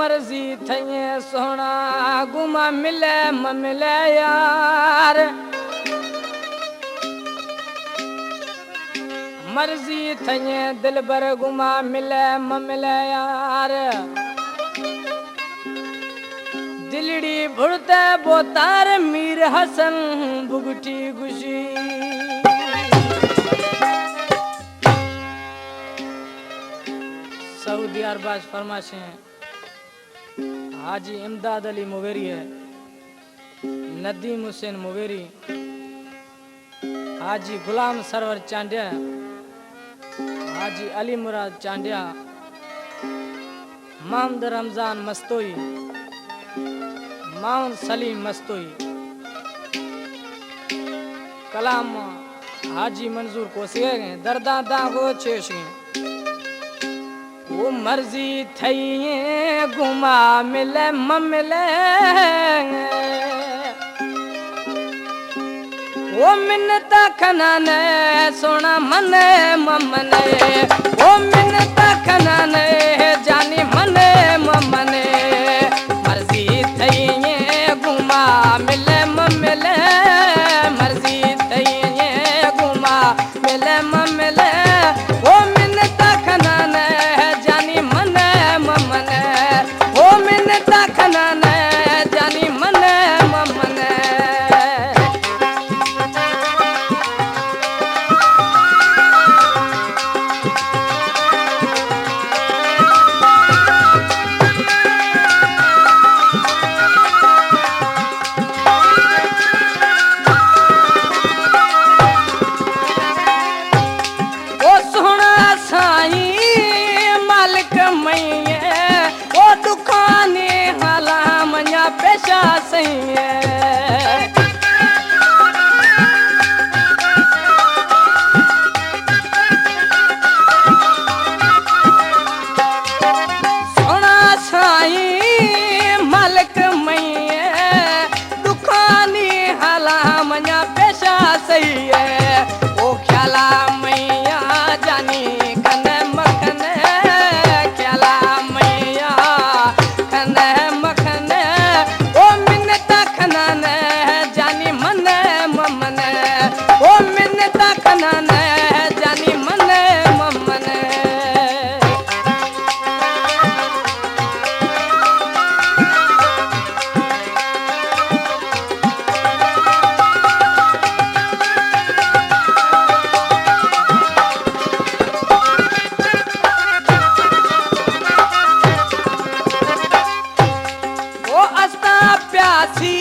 मर्जी थई सोना गुमा मिले म मिले यार मर्जी थई दिल बर गुमा मिले म मिले यार दिलड़ी भुड़ते बोतार मीर हसन बुगटी गुशी सऊदी अरबाज फरमाशे हाजी इमदाद अली मुवेरी है नदीम हुसैन मुवेरी हाजी गुलाम सरवर चांडिया हाजी अली मुराद चांडिया मोहम्मद रमजान मस्तोई मोहम्मद सलीम मस्तोई कलाम हाजी मंजूर कोसिए दर्दा दागो छेशी वो मर्जी थई गुमा मिले म मिले वो मिन्नता खनाने सोना मने म मने वो मिन्नता खनाने जानी मने म मने मर्जी थई गुमा मिले म मिले मर्जी थई गुमा मिले म मिले वो मिन्नता खनाने जानी मने म मने वो मिन्नता खनाने जानी मने म मने पेशा सही है सोना साई मालिक मैया दुकानी हाला मना पेशा सही है ओ ख्याला मैया जानी कने मखने ख्याला मैया कने मखने जानी मने मने ओ मिन्नता खनाने जानी मने मने ओ अस्ता प्यासी